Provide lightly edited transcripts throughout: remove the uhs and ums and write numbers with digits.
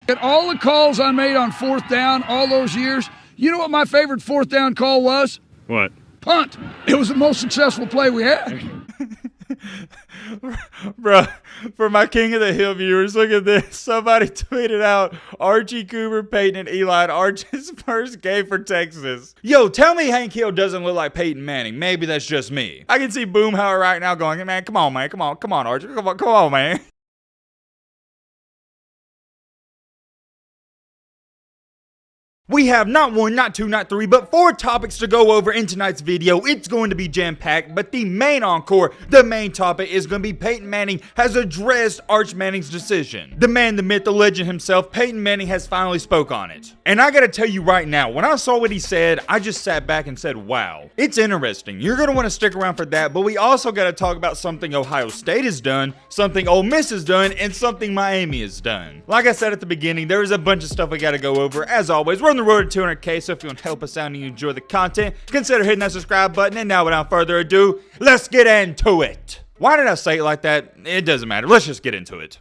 At all the calls I made on fourth down all those years, you know what my favorite fourth down call was? What? Punt. It was the most successful play we had. Bro, for my King of the Hill viewers, look at this. Somebody tweeted out Archie, Cooper, Peyton, and Eli in Archie's first game for Texas. Yo, tell me Hank Hill doesn't look like Peyton Manning. Maybe that's just me. I can see Boomhauer right now going, man, come on, man. Come on, Archie. Come on, man. We have not one, not two, not three, but 4 topics to go over in tonight's video. It's going to be jam-packed, but the main encore, the main topic is going to be Peyton Manning has addressed Arch Manning's decision. The man, the myth, the legend himself, Peyton Manning has finally spoke on it. And I gotta tell you right now, when I saw what he said, I just sat back and said, wow. It's interesting. You're gonna want to stick around for that, but we also gotta talk about something Ohio State has done, something Ole Miss has done, and something Miami has done. Like I said at the beginning, there is a bunch of stuff we gotta go over. As always, we're on the road to 200K, so if you want to help us out and you enjoy the content, consider hitting that subscribe button. And now, without further ado, let's get into it. Why did I say it like that? It doesn't matter. Let's just get into it.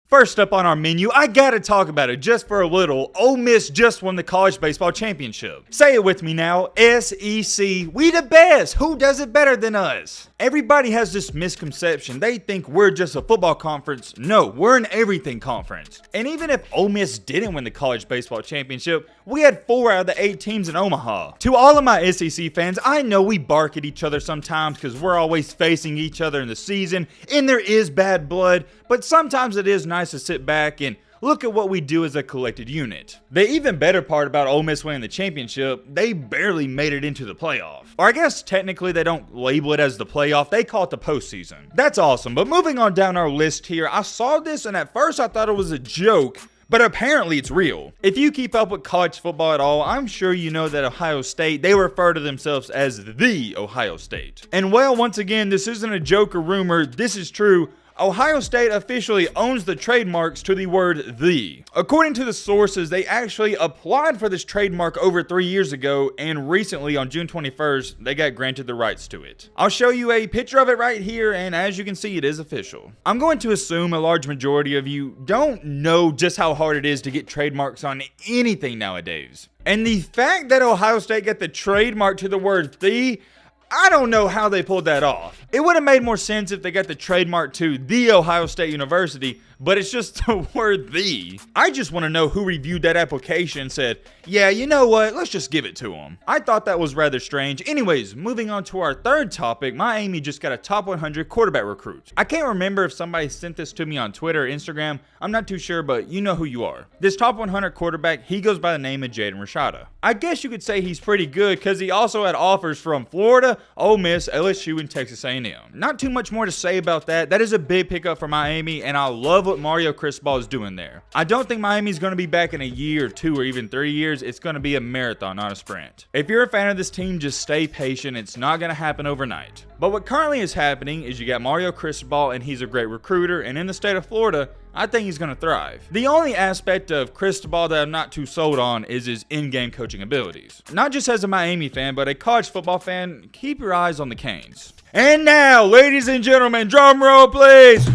First up on our menu, I gotta talk about it just for a little. Ole Miss just won the college baseball championship. Say it with me now, SEC. We the best. Who does it better than us? Everybody has this misconception. They think we're just a football conference. No, we're an everything conference. And even if Ole Miss didn't win the college baseball championship, we had 4 out of the 8 teams in Omaha. To all of my SEC fans, I know we bark at each other sometimes because we're always facing each other in the season, and there is bad blood, but sometimes it is nice to sit back and look at what we do as a collected unit. The even better part about Ole Miss winning the championship, they barely made it into the playoff. Or I guess technically they don't label it as the playoff, they call it the postseason. That's awesome, but moving on down our list here, I saw this and at first I thought it was a joke, but apparently it's real. If you keep up with college football at all, I'm sure you know that Ohio State, they refer to themselves as the Ohio State. And well, once again, this isn't a joke or rumor, this is true. Ohio State officially owns the trademarks to the word "the." According to the sources, they actually applied for this trademark over 3 years ago, and recently on June 21st, they got granted the rights to it. I'll show you a picture of it right here, and as you can see, it is official. I'm going to assume a large majority of you don't know just how hard it is to get trademarks on anything nowadays. And the fact that Ohio State got the trademark to the word "the," I don't know how they pulled that off. It would have made more sense if they got the trademark to the Ohio State University, but it's just the word "the." I just want to know who reviewed that application and said, yeah, you know what, let's just give it to them. I thought that was rather strange. Anyways, moving on to our third topic, Miami just got a top 100 quarterback recruit. I can't remember if somebody sent this to me on Twitter or Instagram. I'm not too sure, but you know who you are. This top 100 quarterback, he goes by the name of Jaden Rashada. I guess you could say he's pretty good because he also had offers from Florida, Ole Miss, LSU, and Texas A&M. Not too much more to say about that. That is a big pickup for Miami, and I love what Mario Cristobal is doing there. I don't think Miami's going to be back in a year or 2 or even 3 years. It's going to be a marathon, not a sprint. If you're a fan of this team, just stay patient. It's not going to happen overnight. But what currently is happening is you got Mario Cristobal, and he's a great recruiter, and in the state of Florida, I think he's going to thrive. The only aspect of Cristobal that I'm not too sold on is his in-game coaching abilities. Not just as a Miami fan, but a college football fan, keep your eyes on the Canes. And now, ladies and gentlemen, drum roll please.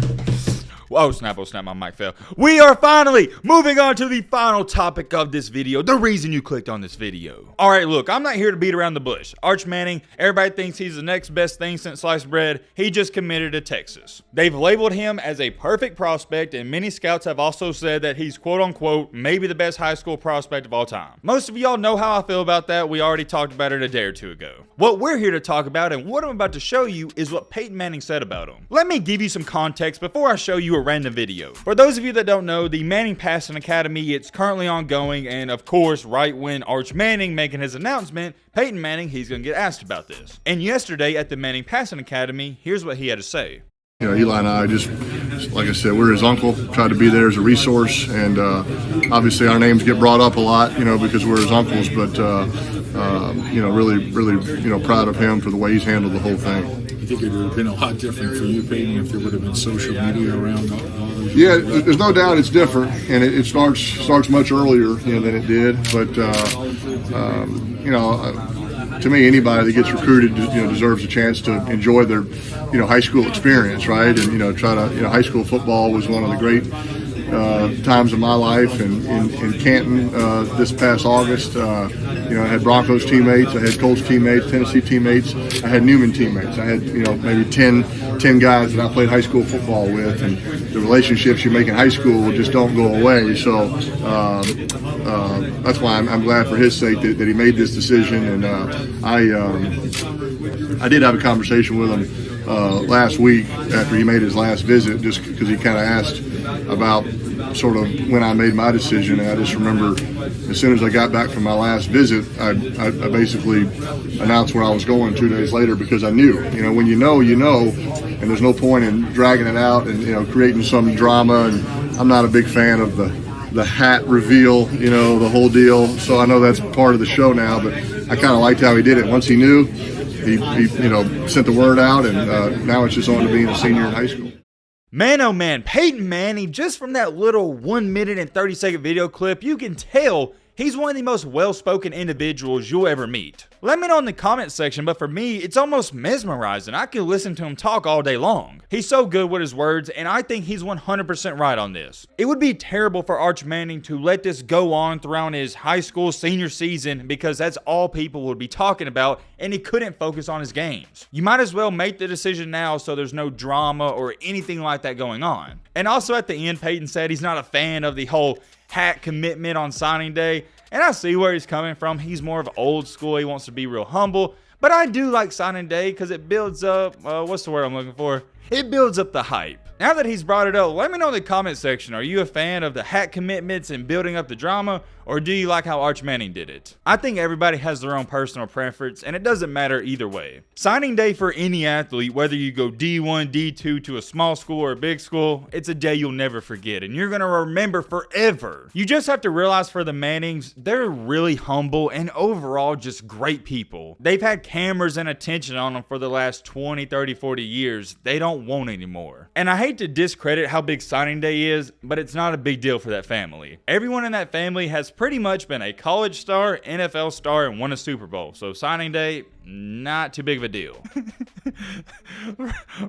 Oh snap, my mic fell. We are finally moving on to the final topic of this video, the reason you clicked on this video. Alright, look, I'm not here to beat around the bush. Arch Manning, everybody thinks he's the next best thing since sliced bread. He just committed to Texas. They've labeled him as a perfect prospect, and many scouts have also said that he's quote unquote maybe the best high school prospect of all time. Most of y'all know how I feel about that. We already talked about it a day or two ago. What we're here to talk about and what I'm about to show you is what Peyton Manning said about him. Let me give you some context before I show you a random video. For those of you that don't know, the Manning Passing Academy, it's currently ongoing, and of course, right when Arch Manning making his announcement, Peyton Manning, he's going to get asked about this. And yesterday at the Manning Passing Academy, here's what he had to say. You know, Eli and I just, like I said, we're his uncle, tried to be there as a resource, and obviously our names get brought up a lot, you know, because we're his uncles, but, you know, really, you know, proud of him for the way he's handled the whole thing. I think it would have been a lot different for you, Peyton, if there would have been social media around all those. Yeah, there's no doubt it's different, and it starts much earlier, you know, than it did. But you know, to me, anybody that gets recruited, deserves a chance to enjoy their, high school experience, right? And try to, high school football was one of the great times of my life. And in Canton this past August, I had Broncos teammates, I had Colts teammates, Tennessee teammates, I had Newman teammates. I had maybe 10 guys that I played high school football with, and the relationships you make in high school just don't go away. So that's why I'm glad for his sake that he made this decision. And I did have a conversation with him last week after he made his last visit, just because he kind of asked about sort of when I made my decision. And I just remember as soon as I got back from my last visit, I basically announced where I was going 2 days later, because I knew, when you know, and there's no point in dragging it out and, creating some drama. And I'm not a big fan of the hat reveal, the whole deal. So I know that's part of the show now, but I kind of liked how he did it. Once he knew, he sent the word out, and now it's just on to being a senior in high school. Man, oh man, Peyton Manning, just from that little 1 minute and 30-second video clip, you can tell he's one of the most well-spoken individuals you'll ever meet. Let me know in the comment section, but for me, it's almost mesmerizing. I could listen to him talk all day long. He's so good with his words, and I think he's 100% right on this. It would be terrible for Arch Manning to let this go on throughout his high school senior season, because that's all people would be talking about, and he couldn't focus on his games. You might as well make the decision now so there's no drama or anything like that going on. And also at the end, Peyton said he's not a fan of the whole hat commitment on signing day. And I see where he's coming from. He's more of old school. He wants to be real humble. But I do like signing day because it builds up, what's the word I'm looking for? It builds up the hype. Now that he's brought it up, let me know in the comment section. Are you a fan of the hat commitments and building up the drama? Or do you like how Arch Manning did it? I think everybody has their own personal preference, and it doesn't matter either way. Signing day for any athlete, whether you go D1, D2 to a small school or a big school, it's a day you'll never forget, and you're going to remember forever. You just have to realize for the Mannings, they're really humble and overall just great people. They've had cameras and attention on them for the last 20, 30, 40 years. They don't want anymore. And I hate to discredit how big signing day is, but it's not a big deal for that family. Everyone in that family has pretty much been a college star, NFL star, and won a Super Bowl. So signing day, not too big of a deal.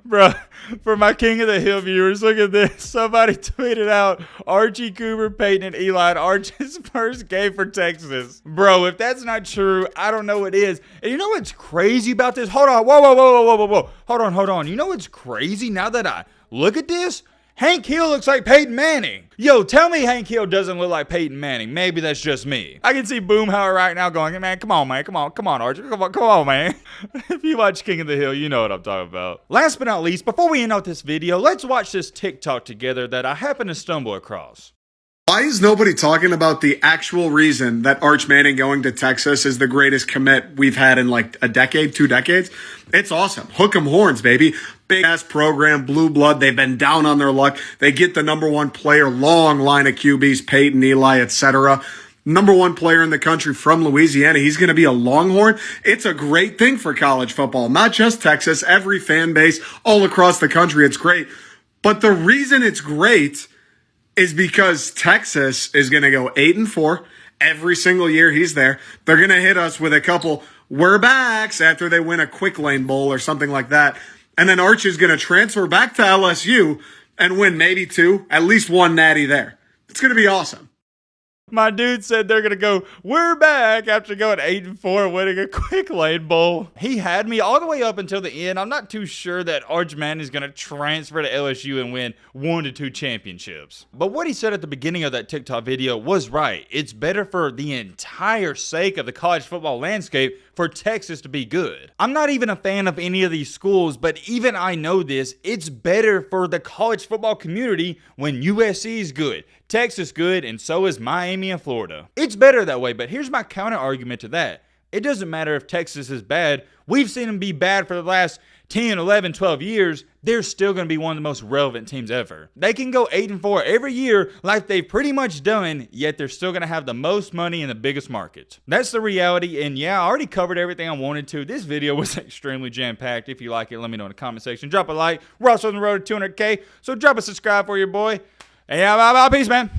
Bruh, for my King of the Hill viewers, look at this. Somebody tweeted out Archie, Cooper, Peyton, and Eli at Archie's first game for Texas. Bro, if that's not true, I don't know what is. And you know what's crazy about this? Hold on. Whoa. Hold on. You know what's crazy now that I look at this? Hank Hill looks like Peyton Manning. Yo, tell me Hank Hill doesn't look like Peyton Manning. Maybe that's just me. I can see Boomhauer right now going, man, come on, Archie. Come on, man. If you watch King of the Hill, you know what I'm talking about. Last but not least, before we end out this video, let's watch this TikTok together that I happened to stumble across. Why is nobody talking about the actual reason that Arch Manning going to Texas is the greatest commit we've had in like a decade, 2 decades? It's awesome. Hook 'em horns, baby. Big ass program, blue blood. They've been down on their luck. They get the #1 player, long line of QBs, Peyton, Eli, etc. #1 player in the country from Louisiana. He's going to be a Longhorn. It's a great thing for college football, not just Texas, every fan base all across the country. It's great. But the reason it's great is because Texas is going to go 8-4 every single year he's there. They're going to hit us with a couple "we're backs" after they win a quick lane bowl or something like that. And then Arch is going to transfer back to LSU and win maybe 2, at least 1 natty there. It's going to be awesome. My dude said they're going to go, "We're back," after going 8-4, winning a quick lane bowl. He had me all the way up until the end. I'm not too sure that Arch Manning is going to transfer to LSU and win 1 to 2 championships. But what he said at the beginning of that TikTok video was right. It's better for the entire sake of the college football landscape for Texas to be good. I'm not even a fan of any of these schools, but even I know this. It's better for the college football community when USC is good, Texas good, and so is Miami and Florida. It's better that way, but here's my counter argument to that. It doesn't matter if Texas is bad. We've seen them be bad for the last 10, 11, 12 years. They're still going to be one of the most relevant teams ever. They can go 8-4 every year like they've pretty much done, yet they're still going to have the most money in the biggest markets. That's the reality, and yeah, I already covered everything I wanted to. This video was extremely jam-packed. If you like it, let me know in the comment section. Drop a like. We're also on the road to 200K, so drop a subscribe for your boy. And yeah, bye, peace, man.